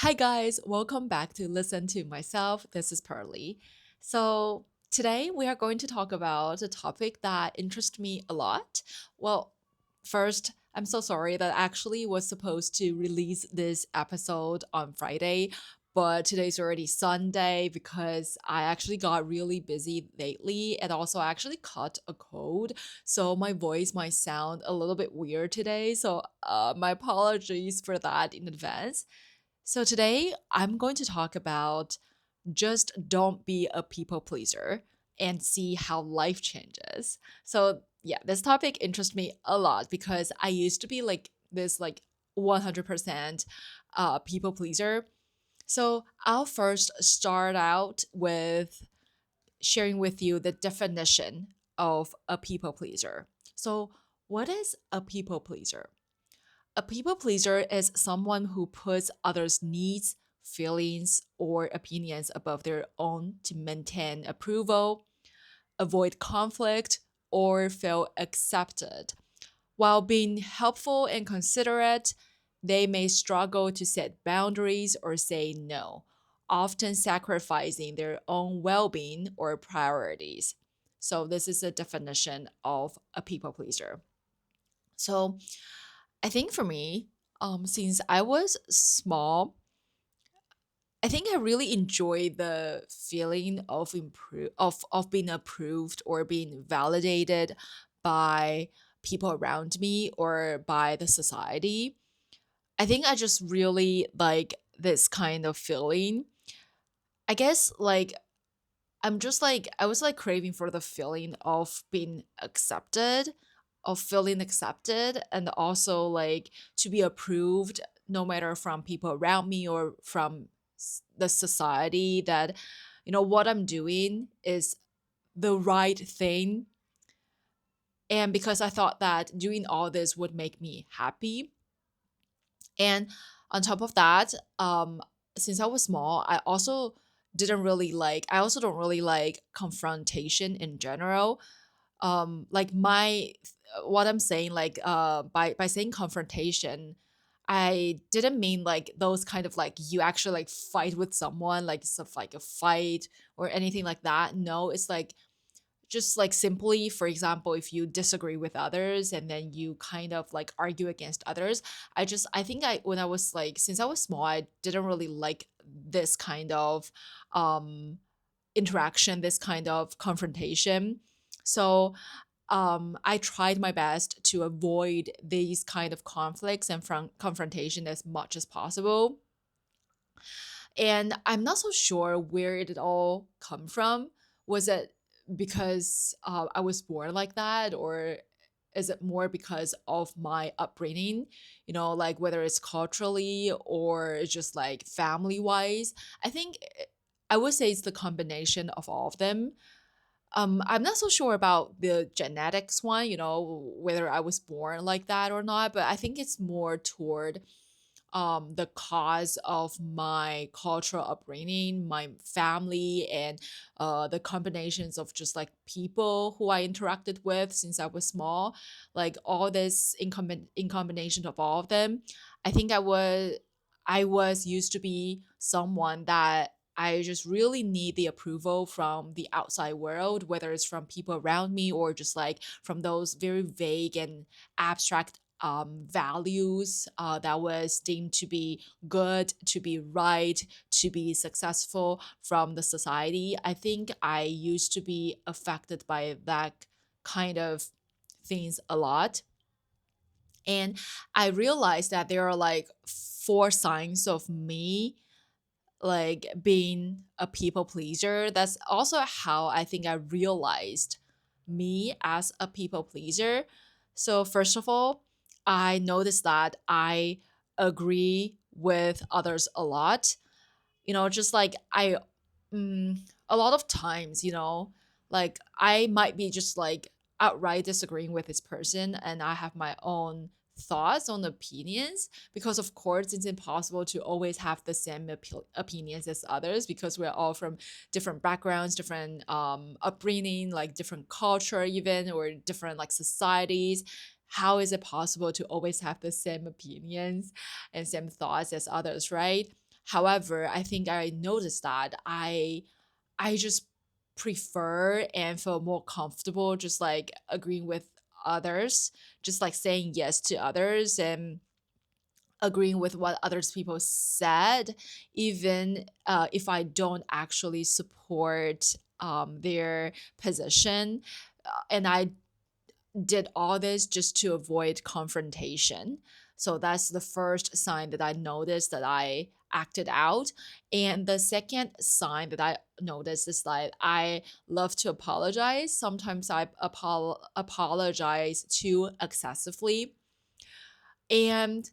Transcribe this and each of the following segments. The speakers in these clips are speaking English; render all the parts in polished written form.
Hi, guys. Welcome back to Listen to Myself. This is Pearly. So, today we are going to talk about a topic that interests me a lot. Well, first, I'm so sorry that I actually was supposed to release this episode on Friday, but today's already Sunday because I actually got really busy lately and also I actually caught a cold. So, my voice might sound a little bit weird today. So, my apologies for that in advance. So today I'm going to talk about just don't be a people pleaser and see how life changes. So yeah, this topic interests me a lot because I used to be like this 100% people pleaser. So I'll first start out with sharing with you the definition of a people pleaser. So what is a people pleaser? A people pleaser is someone who puts others' needs, feelings, or opinions above their own to maintain approval, avoid conflict, or feel accepted. While being helpful and considerate, they may struggle to set boundaries or say no, often sacrificing their own well being or priorities. So, this is a definition of a people pleaser. So, I think for me, since I was small, I think I really enjoy the feeling of of being approved or being validated by people around me or by the society. I think I just really like this kind of feeling. I guess I'm just I was like craving for the feeling of being accepted, of feeling accepted, and also like to be approved, no matter from people around me or from the society, that, what I'm doing is the right thing. And because I thought that doing all this would make me happy. And on top of that, since I was small, I also don't really like confrontation in general. Like my what I'm saying, by saying confrontation, I didn't mean like those kind of like you actually like fight with someone, like stuff like a fight or anything like that. No, it's like just like simply, for example, if you disagree with others and then you kind of like argue against others. I think I when I was like since I was small, I didn't really like this kind of um interaction, this kind of confrontation. So I tried my best to avoid these kind of conflicts and confrontation as much as possible. And I'm not so sure where it all come from. Was it because I was born like that, or is it more because of my upbringing? Like whether it's culturally or just like family wise. I think I would say it's the combination of all of them. I'm not so sure about the genetics one, whether I was born like that or not, but I think it's more toward the cause of my cultural upbringing, my family, and the combinations of just like people who I interacted with since I was small. Like all this in combination of all of them, I think I was used to be someone that I just really need the approval from the outside world, whether it's from people around me or just like from those very vague and abstract values that was deemed to be good, to be right, to be successful from the society. I think I used to be affected by that kind of things a lot. And I realized that there are like four signs of me like being a people pleaser. That's also how I think I realized me as a people pleaser. So, first of all, I noticed that I agree with others a lot. Just like a lot of times, like I might be just like outright disagreeing with this person and I have my own thoughts on opinions, because of course it's impossible to always have the same opinions as others because we're all from different backgrounds, different upbringing, like different culture even, or different like societies. How is it possible to always have the same opinions and same thoughts as others, right? However, I think I noticed that I just prefer and feel more comfortable just like agreeing with others, just like saying yes to others and agreeing with what others people said, even if I don't actually support their position. And I did all this just to avoid confrontation. So that's the first sign that I noticed that I acted out. And the second sign that I noticed is that I love to apologize. Sometimes I apologize too excessively. And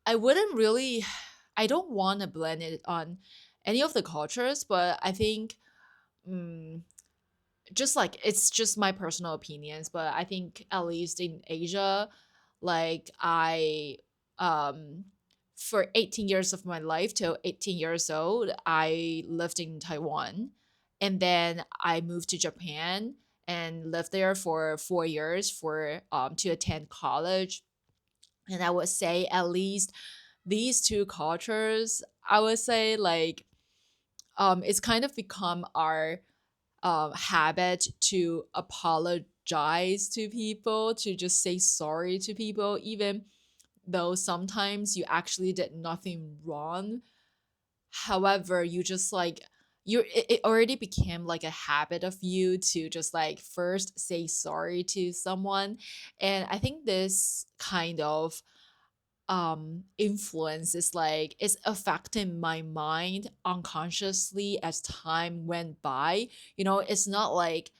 I wouldn't really, I don't want to blend it on any of the cultures, but I think mm, just like it's just my personal opinions, but I think at least in Asia, like I um for 18 years of my life till 18 years old, I lived in Taiwan. And then I moved to Japan and lived there for 4 years for to attend college. And I would say at least these two cultures, I would say like it's kind of become our habit to apologize to people, to just say sorry to people, even though sometimes you actually did nothing wrong. However, you just like it already became like a habit of you to just like first say sorry to someone. And I think this kind of influence is like it's affecting my mind unconsciously as time went by. It's not like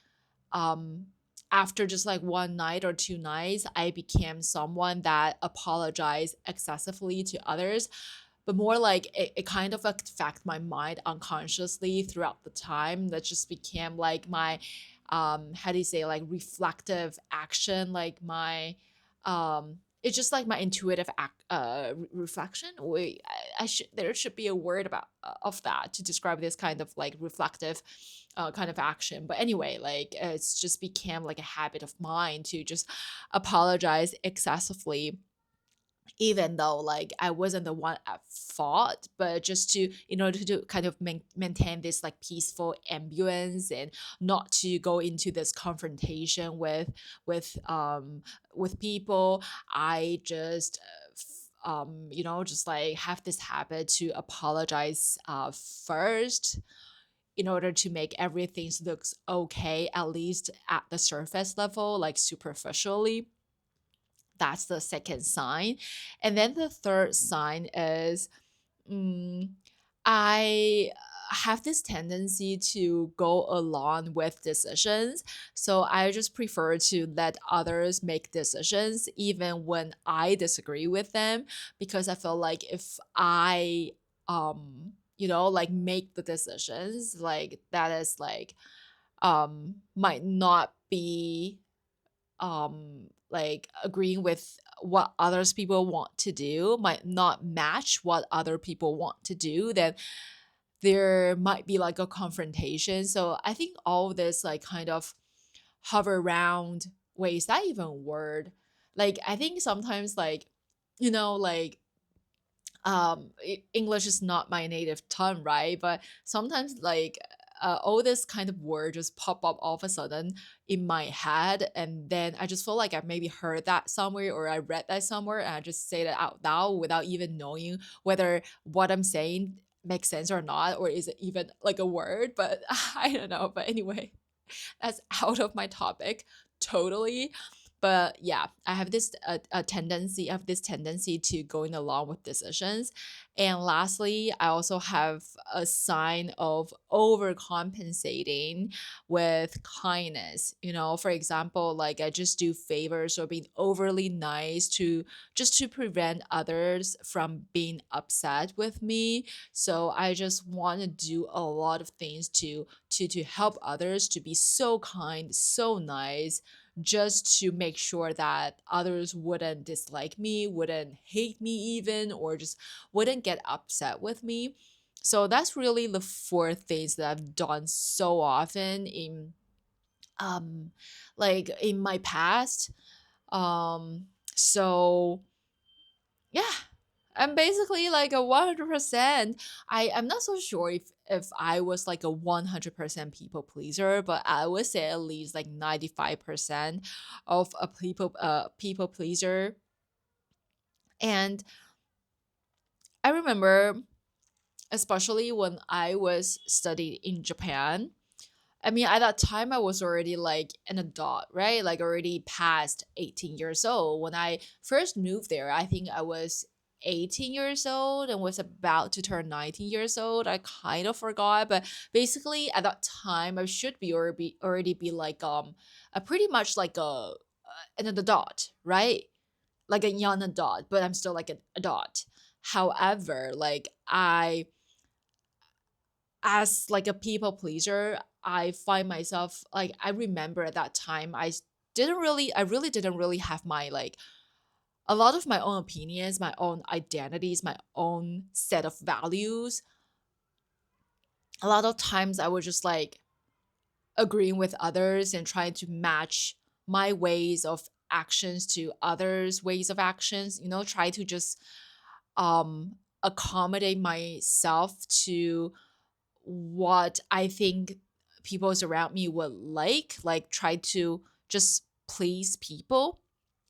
um after just like one night or two nights I became someone that apologized excessively to others, but more like it kind of affect my mind unconsciously throughout the time. That just became like my how do you say, like reflective action, like my it's just like my intuitive reflection. Wait, I should, there should be a word about of that to describe this kind of like reflective kind of action. But anyway, like it's just became like a habit of mine to just apologize excessively, even though like I wasn't the one at fault, but just to in order to kind of maintain this like peaceful ambience and not to go into this confrontation with um with people. I just just like have this habit to apologize first in order to make everything looks okay, at least at the surface level, like superficially. That's the second sign. And then the third sign is mm, I have this tendency to go along with decisions. So I just prefer to let others make decisions even when I disagree with them, because I feel like if I like make the decisions, like that is like might not be like agreeing with what others people want to do, might not match what other people want to do, then there might be like a confrontation. So I think all of this like kind of hover around, wait, is that even a word? Like I think sometimes like like English is not my native tongue, right? But sometimes like all this kind of word just pop up all of a sudden in my head, and then I just feel like I maybe heard that somewhere or I read that somewhere, and I just say that out loud without even knowing whether what I'm saying makes sense or not, or is it even like a word. But I don't know. But anyway, that's out of my topic totally. But yeah, I have this a tendency of this tendency to going along with decisions. And lastly, I also have a sign of overcompensating with kindness. For example, like I just do favors or being overly nice to just to prevent others from being upset with me. So I just want to do a lot of things to help others, to be so kind, so nice, just to make sure that others wouldn't dislike me, wouldn't hate me even, or just wouldn't get upset with me. So that's really the four things that I've done so often in um like in my past. So yeah, I'm basically like a 100%. I'm not so sure if I was like a 100% people pleaser, but I would say at least like 95% of a people pleaser. And I remember, especially when I was studying in Japan. I mean, at that time, I was already like an adult, right? Like already past 18 years old. When I first moved there, I think I was 18 years old and was about to turn 19 years old. I kind of forgot, but basically at that time, I should be already be like a pretty much like an adult, right? Like a young adult, but I'm still like an adult. However, like I as like a people pleaser, I find myself like I remember at that time I really didn't really have my like a lot of my own opinions, my own identities, my own set of values. A lot of times I was just like agreeing with others and trying to match my ways of actions to others' ways of actions, try to just accommodate myself to what I think people around me would like try to just please people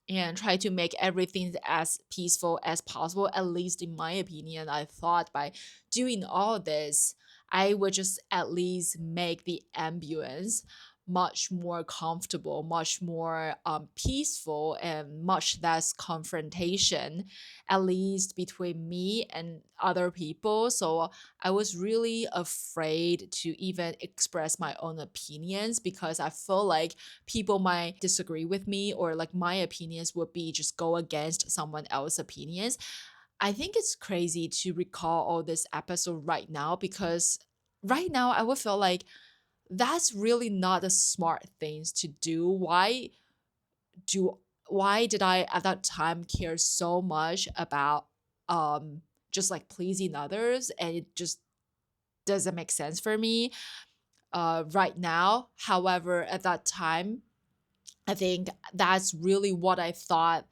and try to make everything as peaceful as possible. At least in my opinion, I thought by doing all this, I would just at least make the ambience much more comfortable, much more peaceful, and much less confrontation, at least between me and other people. So I was really afraid to even express my own opinions because I feel like people might disagree with me or like my opinions would be just go against someone else's opinions. I think it's crazy to recall all this episode right now because right now I would feel like that's really not a smart things to do. Do why did I at that time care so much about just like pleasing others, and it just doesn't make sense for me right now. However, at that time, I think that's really what I thought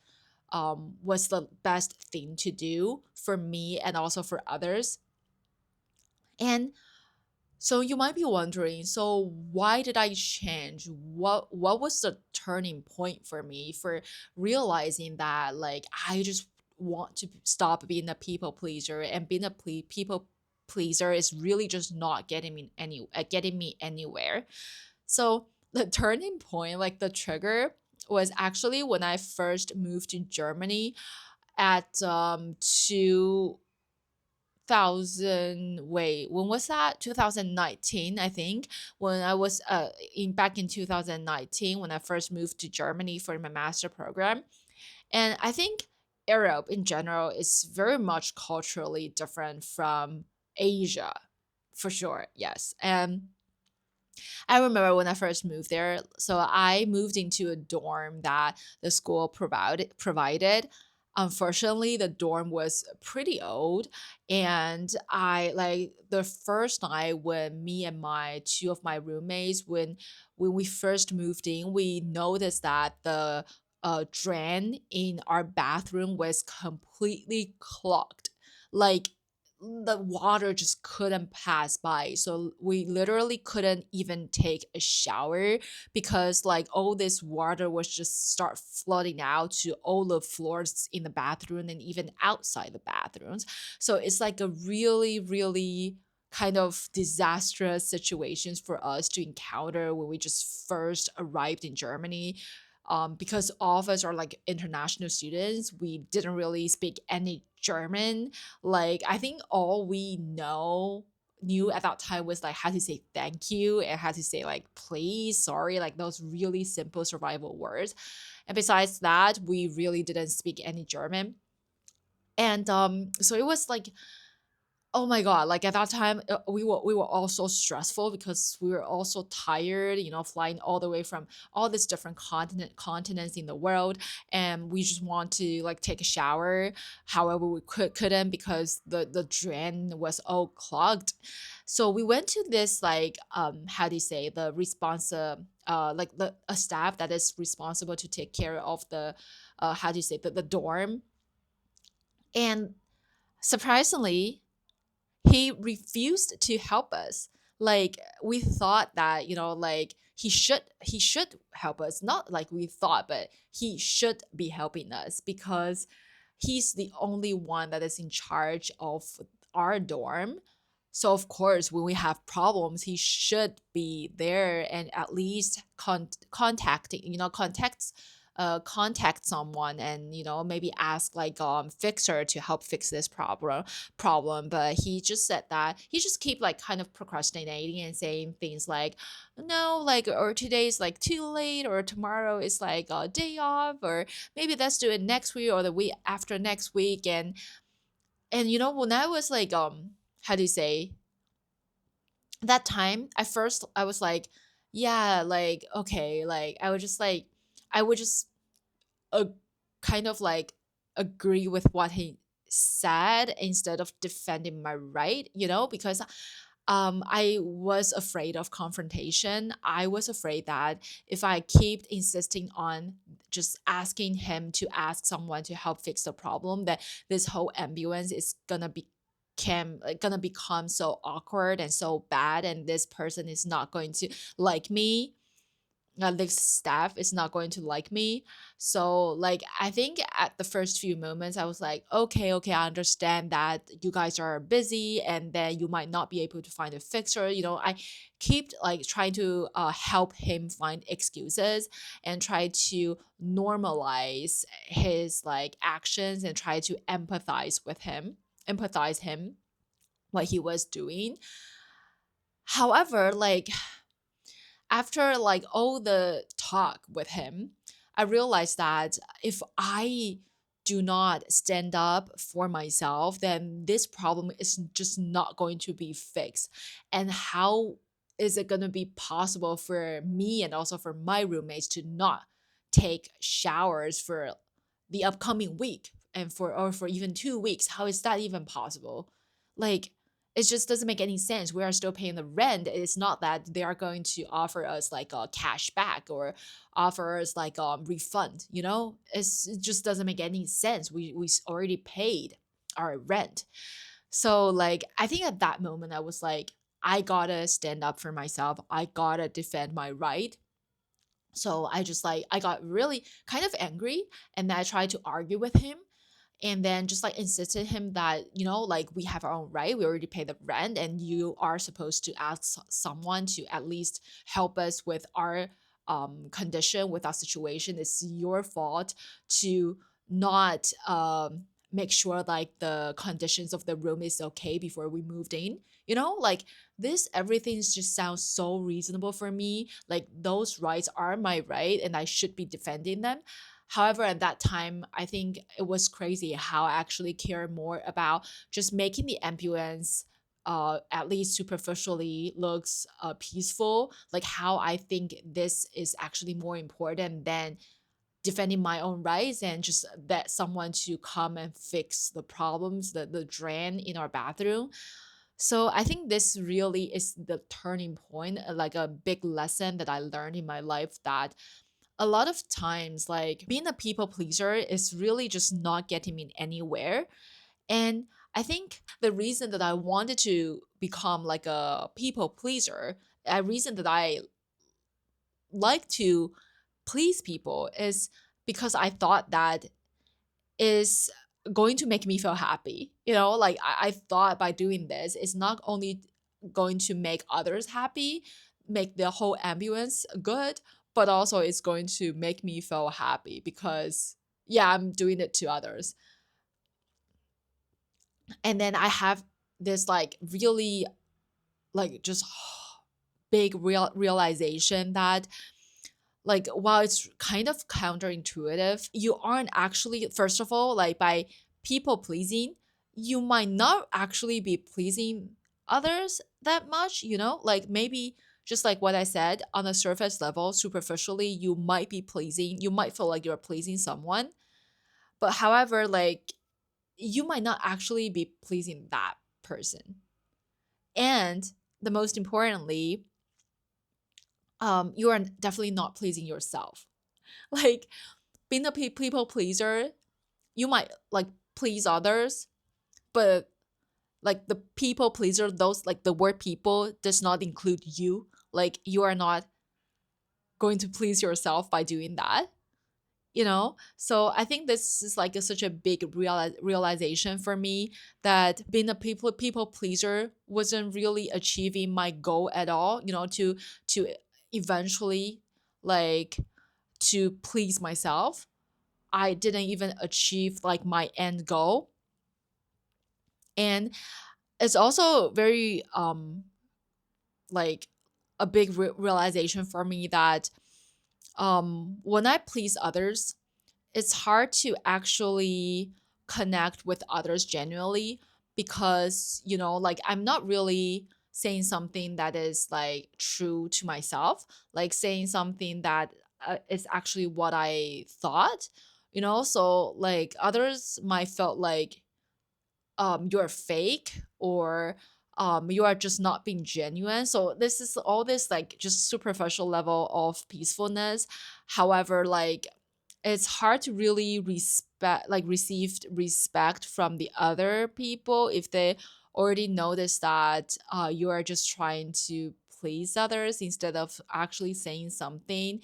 was the best thing to do for me and also for others. And so you might be wondering, so why did I change? What was the turning point for me for realizing that like I just want to stop being a people pleaser, and being a people pleaser is really just not getting me anywhere. So the turning point, like the trigger, was actually when I first moved to Germany at 2000, wait, when was that? 2019, I think. When I was in back in 2019 when I first moved to Germany for my master program. And I think Europe in general is very much culturally different from Asia, for sure. Yes. And I remember when I first moved there. So I moved into a dorm that the school provided. Unfortunately, the dorm was pretty old, and I like the first night when me and my two of my roommates when we first moved in, we noticed that the drain in our bathroom was completely clogged. Like the water just couldn't pass by. So we literally couldn't even take a shower because like all this water was just start flooding out to all the floors in the bathroom and even outside the bathrooms. So it's like a really, really kind of disastrous situations for us to encounter when we just first arrived in Germany. Because all of us are like international students, we didn't really speak any German. Like I think all we knew at that time was like how to say thank you and how to say like please, sorry, like those really simple survival words. And besides that, we really didn't speak any German. And so it was like, oh my god, like at that time we were all so stressful because we were all so tired, flying all the way from all these different continents in the world, and we just want to like take a shower. However, we couldn't because the drain was all clogged. So we went to this like how do you say, the like the a staff that is responsible to take care of the how do you say, the dorm. And Surprisingly, he refused to help us. Like we thought that, like he should help us. Not like we thought, but he should be helping us because he's the only one that is in charge of our dorm. So of course, when we have problems, he should be there and at least contacting, contact someone and maybe ask like fixer to help fix this problem. But he just said that he just keep like kind of procrastinating and saying things like, no, like, or today's like too late, or tomorrow is like a day off, or maybe let's do it next week or the week after next week. And when I was like how do you say, that time at first I was like, yeah, like okay, like I would just a kind of like agree with what he said instead of defending my right, because I was afraid of confrontation. I was afraid that if I keep insisting on just asking him to ask someone to help fix the problem, that this whole ambulance is gonna become so awkward and so bad, and this person is not going to like me, this staff is not going to like me. So like I think at the first few moments I was like, okay, okay, I understand that you guys are busy and then you might not be able to find a fixer. I keep like trying to help him find excuses and try to normalize his like actions and try to empathize him what he was doing. However, like after like all the talk with him, I realized that if I do not stand up for myself, then this problem is just not going to be fixed. And how is it going to be possible for me and also for my roommates to not take showers for the upcoming week and for even 2 weeks? How is that even possible? Like, it just doesn't make any sense. We are still paying the rent. It's not that they are going to offer us like a cash back or offer us like a refund. It just doesn't make any sense. We already paid our rent. So like I think at that moment I was like, I gotta stand up for myself. I gotta defend my right. So I just like I got really kind of angry, and then I tried to argue with him, and then just like insisted him that like we have our own right, we already pay the rent, and you are supposed to ask someone to at least help us with our condition, with our situation. It's your fault to not make sure like the conditions of the room is okay before we moved in. Like this everything just sounds so reasonable for me, like those rights are my right and I should be defending them. However, at that time, I think it was crazy how I actually care more about just making the ambulance at least superficially looks peaceful, like how I think this is actually more important than defending my own rights and just that someone to come and fix the problems, the drain in our bathroom. So I think this really is the turning point, like a big lesson that I learned in my life, that a lot of times like being a people pleaser is really just not getting me anywhere. And I think the reason that I wanted to become like a people pleaser, a reason that I like to please people, is because I thought that is going to make me feel happy. Like I thought by doing this, it's not only going to make others happy, make the whole ambulance good, but also it's going to make me feel happy because, yeah, I'm doing it to others. And then I have this like really like just big realization that like while it's kind of counterintuitive, you aren't actually, first of all, like by people pleasing, you might not actually be pleasing others that much, like maybe just like what I said, on a surface level, superficially, you might feel like you're pleasing someone, but however, like you might not actually be pleasing that person. And the most importantly, you are definitely not pleasing yourself. Like being a people pleaser, you might like please others, but like the people pleaser, those like the word people does not include you. Like you are not going to please yourself by doing that, you know. So I think this is like such a big realization for me, that being a people pleaser wasn't really achieving my goal at all, you know, to eventually, like, to please myself. I didn't even achieve like my end goal. And it's also very like a big realization for me that when I please others, it's hard to actually connect with others genuinely, because, you know, like I'm not really saying something that is like true to myself, like saying something that is actually what I thought, you know. So like others might felt like you're fake, or you are just not being genuine. So this is all this like just superficial level of peacefulness. However, like it's hard to really respect, like received respect from the other people if they already notice that you are just trying to please others instead of actually saying something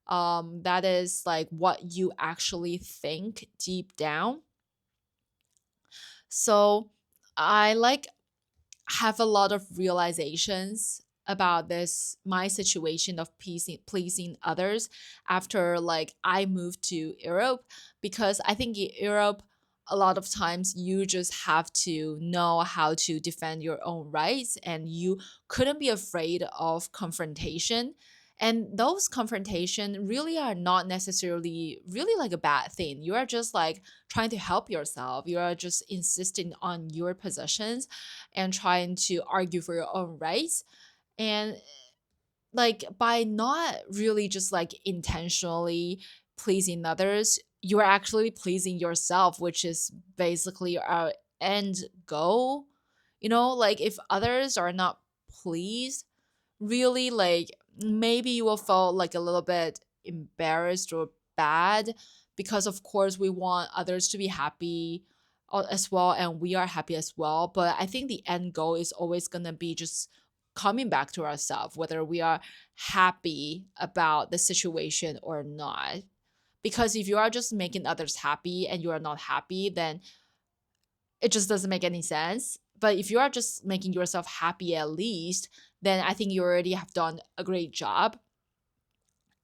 that is like what you actually think deep down. So I like have a lot of realizations about this my situation of pleasing others after like I moved to Europe, because I think in Europe a lot of times you just have to know how to defend your own rights, and you couldn't be afraid of confrontation. And those confrontation really are not necessarily really like a bad thing. You are just like trying to help yourself. You are just insisting on your positions and trying to argue for your own rights. And like by not really just like intentionally pleasing others, you're actually pleasing yourself, which is basically our end goal. You know, like if others are not pleased, really, like maybe you will feel like a little bit embarrassed or bad, because of course we want others to be happy as well, and we are happy as well. But I think the end goal is always going to be just coming back to ourselves, whether we are happy about the situation or not. Because if you are just making others happy and you are not happy, then it just doesn't make any sense. But if you are just making yourself happy at least, then I think you already have done a great job.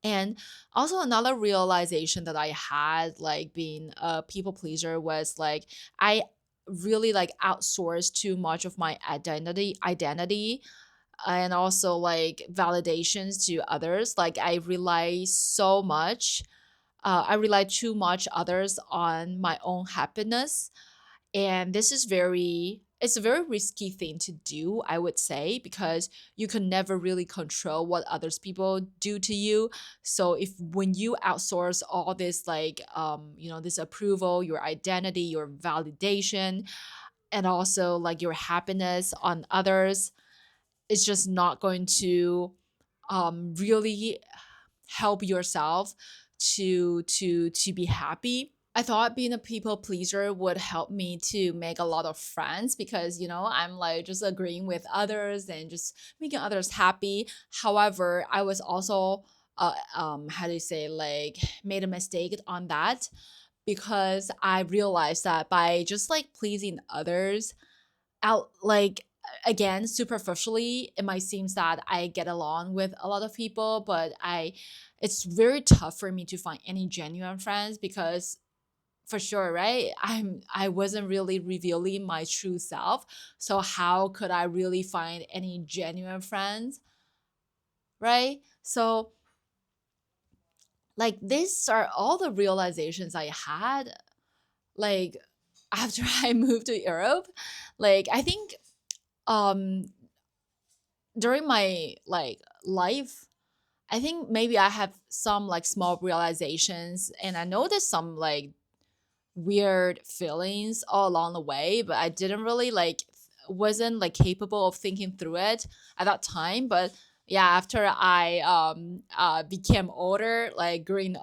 And also another realization that I had like being a people pleaser was like I really like outsourced too much of my identity and also like validations to others. Like I rely so much I rely too much others on my own happiness, and this is very it's a very risky thing to do, I would say, because you can never really control what others people do to you. So if when you outsource all this like you know, this approval, your identity, your validation, and also like your happiness on others, it's just not going to really help yourself to be happy. I thought being a people pleaser would help me to make a lot of friends, because, you know, I'm like just agreeing with others and just making others happy. However, I was also, how do you say, like made a mistake on that, because I realized that by just like pleasing others out, like again, superficially, it might seem that I get along with a lot of people, but it's very tough for me to find any genuine friends, because for sure, right, I wasn't really revealing my true self. So how could I really find any genuine friends, right? So like these are all the realizations I had like after I moved to Europe. Like I think um during my like life, I think maybe I have some like small realizations, and I noticed some like weird feelings all along the way, but I didn't really like wasn't like capable of thinking through it at that time. But yeah, after I became older, like growing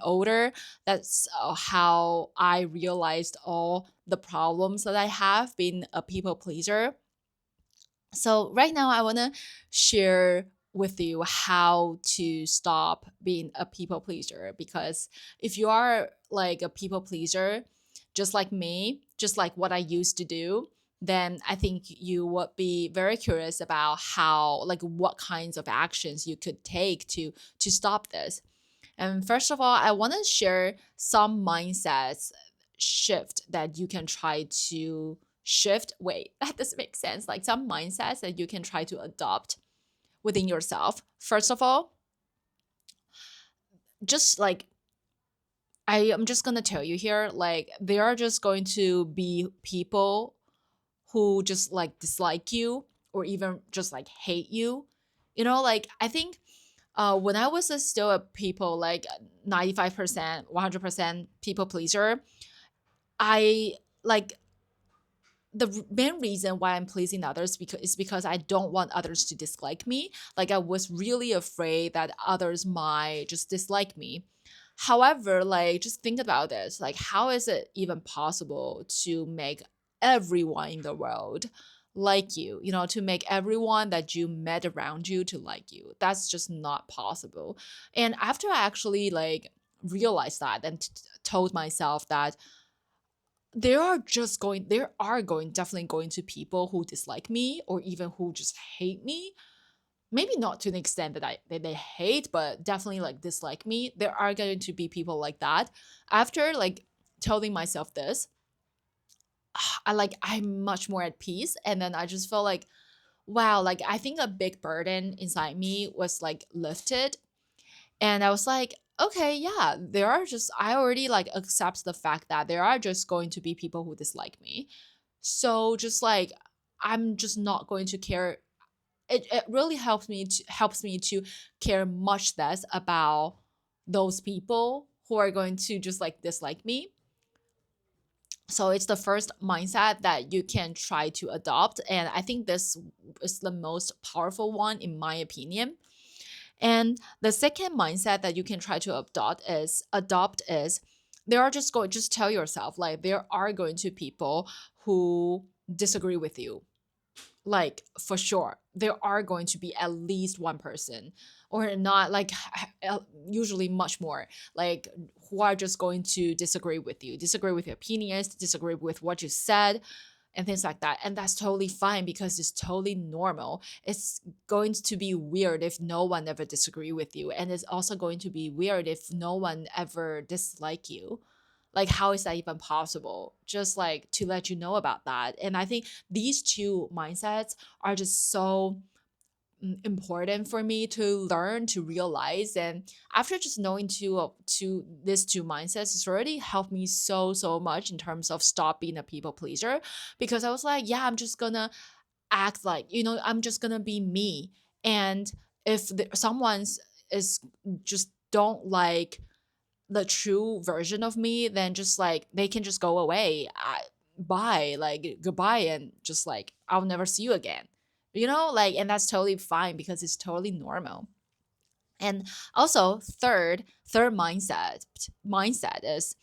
older, that's how I realized all the problems that I have being a people pleaser. So right now I want to share with you how to stop being a people pleaser, because if you are like a people pleaser just like me, just like what I used to do, then I think you would be very curious about how, like, what kinds of actions you could take to stop this. And first of all, I want to share some mindsets shift that you can try to shift. Wait, that doesn't make sense. Like some mindsets that you can try to adopt within yourself. First of all, just like I am just gonna tell you here, like there are just going to be people who just like dislike you or even just like hate you. You know, like I think when I was still a people like 95%, 100% people pleaser, I like main reason why I'm pleasing others because I don't want others to dislike me. Like I was really afraid that others might just dislike me. However, like just think about this. Like how is it even possible to make everyone in the world like you? You know, to make everyone that you met around you to like you. That's just not possible. And after I actually like realized that and told myself that there are going definitely going to people who dislike me or even who just hate me, maybe not to the extent that they hate, but definitely like dislike me. There are going to be people like that. After like telling myself this, I'm much more at peace, and then I just felt like, wow, like I think a big burden inside me was like lifted. And I was like, okay, yeah, there are just, I already like accept the fact that there are just going to be people who dislike me. So just like, I'm just not going to care. It really helps me to care much less about those people who are going to just like dislike me. So it's the first mindset that you can try to adopt. And I think this is the most powerful one in my opinion. And the second mindset that you can try to adopt is there are just tell yourself like there are going to people who disagree with you, like for sure there are going to be at least one person, or not like usually much more, like who are just going to disagree with you, disagree with your opinions, disagree with what you said, and things like that. And that's totally fine because it's totally normal. It's going to be weird if no one ever disagree with you, and it's also going to be weird if no one ever dislike you. Like how is that even possible? Just like to let you know about that. And I think these two mindsets are just so important for me to learn, to realize. And after just knowing to these two mindsets, it's already helped me so much in terms of stop being a people pleaser, because I was like, yeah, I'm just gonna act like, I'm just gonna be me. And if someone's is just don't like the true version of me, then just like they can just go away. Bye, like goodbye, and just like I'll never see you again. Like, and that's totally fine because it's totally normal. And also, third mindset is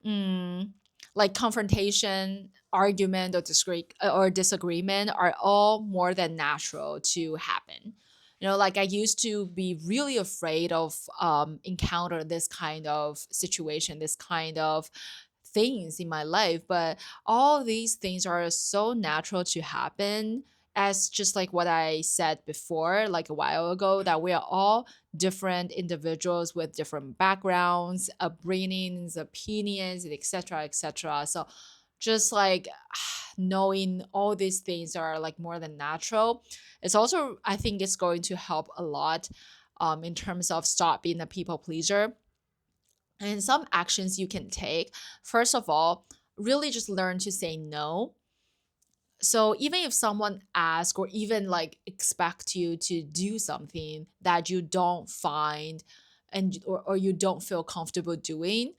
mm, like confrontation, argument, or disagreement are all more than natural to happen. Like I used to be really afraid of encounter this kind of situation, this kind of things in my life, but all these things are so natural to happen, as just like what I said before like a while ago, that we are all different individuals with different backgrounds, upbringings, opinions, etc., etc. So just like knowing all these things are like more than natural, it's also, I think it's going to help a lot in terms of stop being a people pleaser. And some actions you can take, first of all, really just learn to say no. So even if someone asks or even like expect you to do something that you don't find or you don't feel comfortable doing,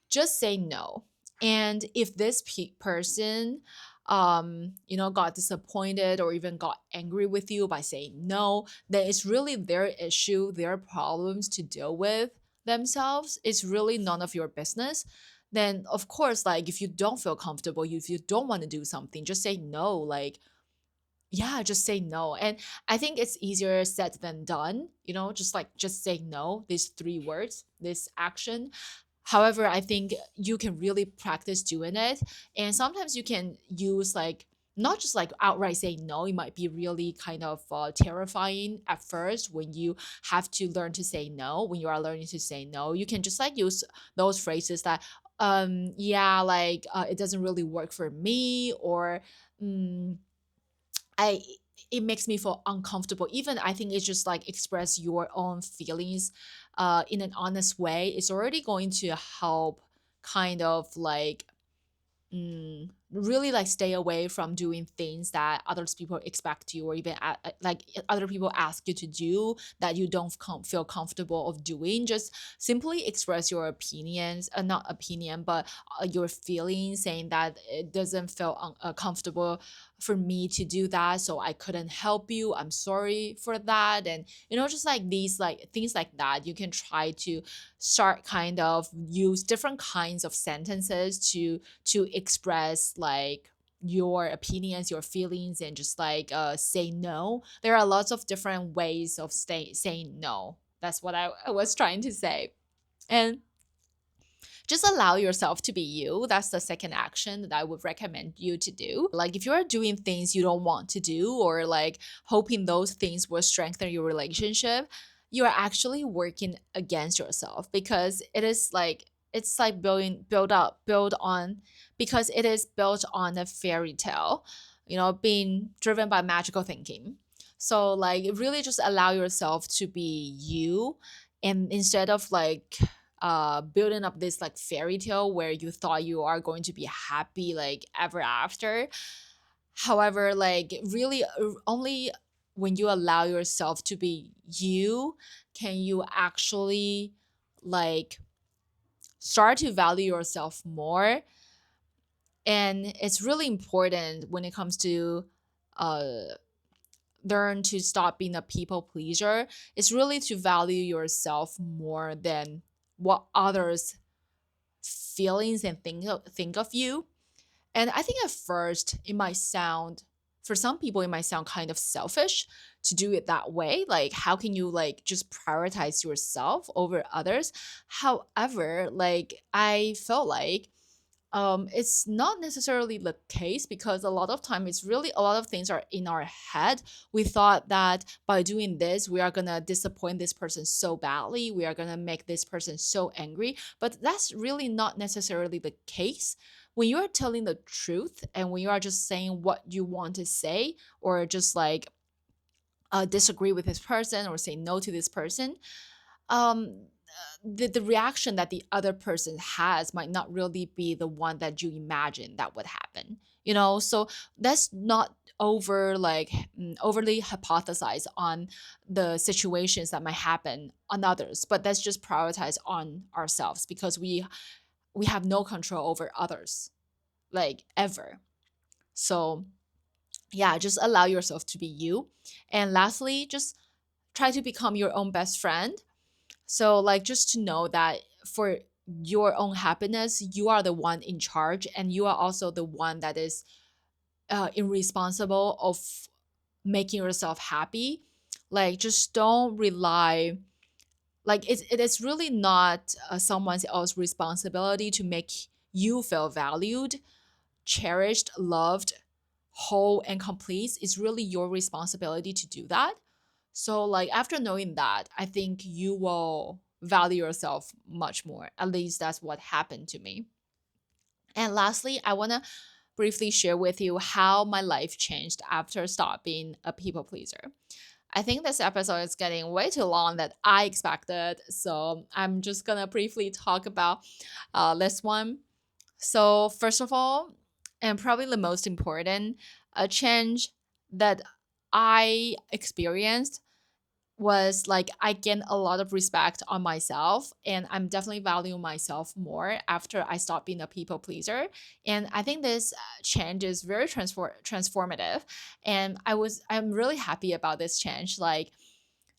just say no. And if this person got disappointed or even got angry with you by saying no, then it's really their issue, their problems to deal with themselves. It's really none of your business. Then of course, like if you don't feel comfortable, if you don't want to do something, just say no. Like, yeah, just say no. And I think it's easier said than done, just say no, these three words, this action. However, I think you can really practice doing it. And sometimes you can use like, not just like outright saying no. It might be really kind of terrifying at first when you have to learn to say no. When you are learning to say no, you can just like use those phrases that, yeah, like it doesn't really work for me, or mm, I it makes me feel uncomfortable. Even I think it's just like express your own feelings in an honest way. It's already going to help kind of like really like stay away from doing things that others people expect you, or even like other people ask you to do that you don't feel comfortable of doing. Just simply express your opinions, not opinion, but your feelings, saying that it doesn't feel comfortable for me to do that, so I couldn't help you, I'm sorry for that. And just like these like things like that, you can try to start kind of use different kinds of sentences to express like your opinions, your feelings, and just like say no. There are lots of different ways of saying no. That's what I was trying to say. And just allow yourself to be you. That's the second action that I would recommend you to do. Like if you're doing things you don't want to do, or like hoping those things will strengthen your relationship, you are actually working against yourself, because it's like build on, because it is built on a fairy tale, being driven by magical thinking. So like really just allow yourself to be you, and instead of like building up this like fairy tale where you thought you are going to be happy like ever after. However, like really only when you allow yourself to be you can you actually like start to value yourself more. And it's really important when it comes to uh learn to stop being a people pleaser. It's really to value yourself more than what others feelings and think of you. And I think at first it might sound, for some people it might sound kind of selfish to do it that way. Like how can you like just prioritize yourself over others? However, like I felt like it's not necessarily the case, because a lot of time it's really a lot of things are in our head. We thought that by doing this we are gonna disappoint this person so badly, we are gonna make this person so angry, but that's really not necessarily the case. When you are telling the truth and when you are just saying what you want to say, or just like disagree with this person or say no to this person, um the reaction that the other person has might not really be the one that you imagine that would happen, so let's not overly hypothesize on the situations that might happen on others, but let's just prioritize on ourselves, because we have no control over others, like ever. So yeah, just allow yourself to be you. And lastly, just try to become your own best friend. So, like, just to know that for your own happiness, you are the one in charge, and you are also the one that is irresponsible of making yourself happy. Like, just don't rely. Like, it is really not someone else's responsibility to make you feel valued, cherished, loved, whole, and complete. It's really your responsibility to do that. So, like, after knowing that, I think you will value yourself much more. At least that's what happened to me. And lastly, I want to briefly share with you how my life changed after stop being a people pleaser. I think this episode is getting way too long than I expected. So, I'm just going to briefly talk about this one. So, first of all, and probably the most important, a change that I experienced was like I gained a lot of respect on myself, and I'm definitely valuing myself more after I stopped being a people pleaser. And I think this change is very transformative, and I'm really happy about this change. Like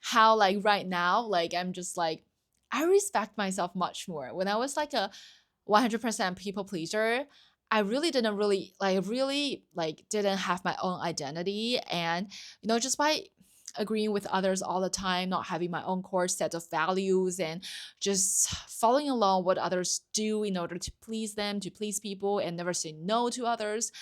how like right now, like I'm just like I respect myself much more. When I was like a 100% people pleaser, I really like didn't have my own identity. And just by agreeing with others all the time, not having my own core set of values, and just following along what others do in order to please them, to please people, and never say no to others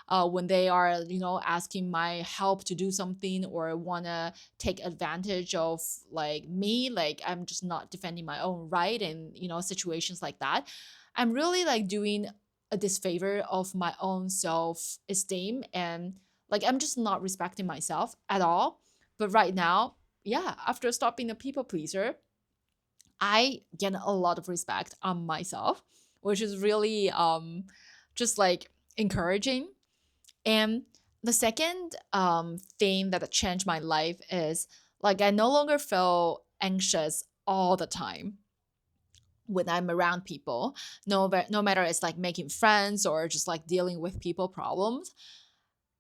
when they are asking my help to do something or want to take advantage of like me, like I'm just not defending my own right, and situations like that. I'm really like doing a disfavor of my own self esteem, and like I'm just not respecting myself at all. But right now, yeah, after stopping a people pleaser, I gain a lot of respect on myself, which is really just like encouraging. And the second thing that changed my life is like I no longer feel anxious all the time when I'm around people. No matter it's like making friends or just like dealing with people problems.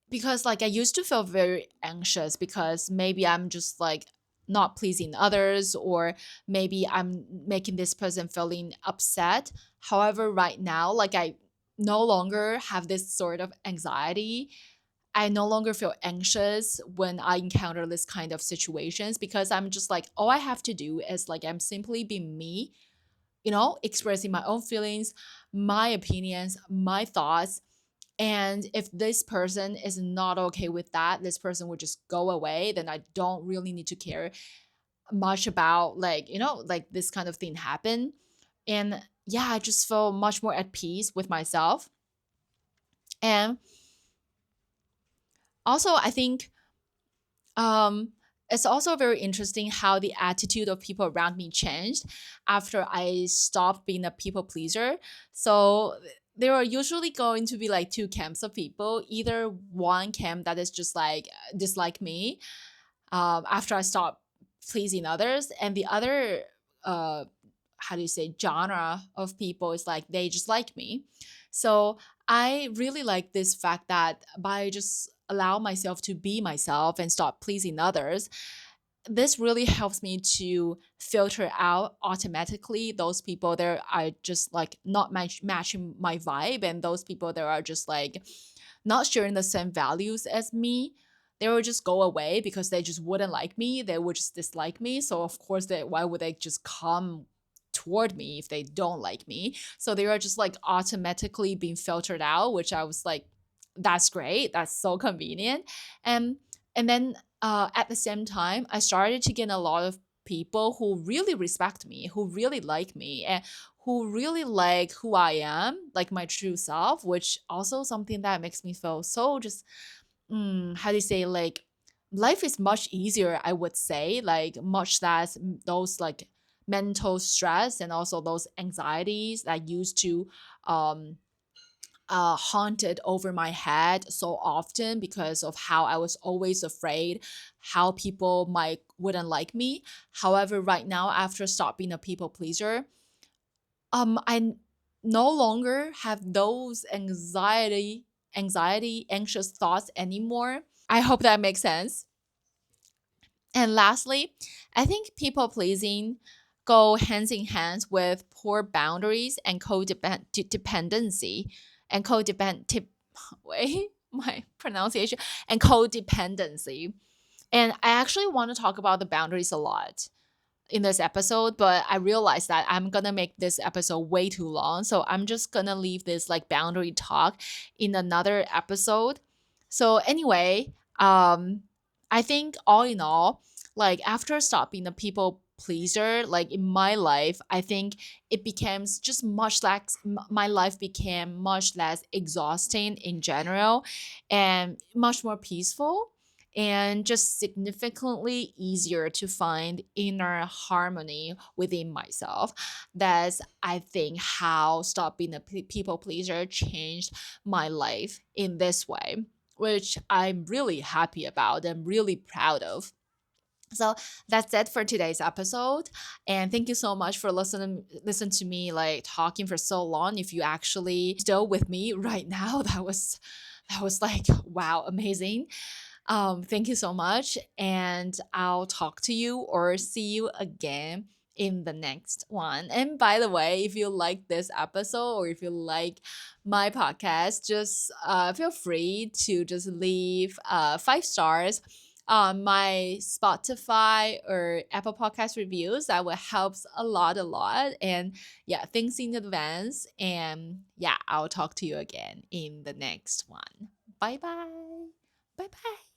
Because like I used to feel very anxious because maybe I'm just like not pleasing others, or maybe I'm making this person feeling upset. However, right now, like I no longer have this sort of anxiety. I no longer feel anxious when I encounter this kind of situations, because I'm just like, all I have to do is like I'm simply being me, expressing my own feelings, my opinions, my thoughts. And if this person is not okay with that, this person would just go away, then I don't really need to care much about like, like this kind of thing happen. And yeah, I just feel much more at peace with myself. And also, I think Um, it's also very interesting how the attitude of people around me changed after I stopped being a people pleaser. So there are usually going to be like two camps of people. Either one camp that is just like dislike me after I stop pleasing others, and the other uh, how do you say genre of people is like they just like me. So I really like this fact that by just allow myself to be myself and stop pleasing others, this really helps me to filter out automatically those people that are just like not matching my vibe, and those people that are just like not sharing the same values as me. They will just go away because they just wouldn't like me. They would just dislike me. So of course, why would they just come toward me if they don't like me? So they are just like automatically being filtered out, which I was like, that's great. That's so convenient. And and then at the same time, I started to get a lot of people who really respect me, who really like me, and who really like who I am, like my true self, which also something that makes me feel so just how do you say, like life is much easier, I would say, like much less those like mental stress and also those anxieties that used to um haunted over my head so often because of how I was always afraid how people might wouldn't like me. However, right now, after stop being a people pleaser, I no longer have those anxious thoughts anymore. I hope that makes sense. And lastly, I think people pleasing go hands in hands with poor boundaries and codependency and codependent wait, my pronunciation, and codependency. And I actually want to talk about the boundaries a lot in this episode, but I realized that I'm gonna make this episode way too long. So I'm just gonna leave this like boundary talk in another episode. So anyway, I think all in all, like after stopping the people pleaser, like in my life, I think it becomes just much less my life became much less exhausting in general and much more peaceful, and just significantly easier to find inner harmony within myself. That's, I think, how stop being a people pleaser changed my life in this way, which I'm really happy about and really proud of. So that's it for today's episode. And thank you so much for listen to me like talking for so long. If you actually still with me right now, that was like wow, amazing. Thank you so much. And I'll talk to you or see you again in the next one. And by the way, if you like this episode or if you like my podcast, just feel free to just leave 5 stars on my Spotify or Apple Podcast reviews. That will helps a lot. And yeah, thanks in advance. And yeah, I'll talk to you again in the next one. Bye bye. Bye bye.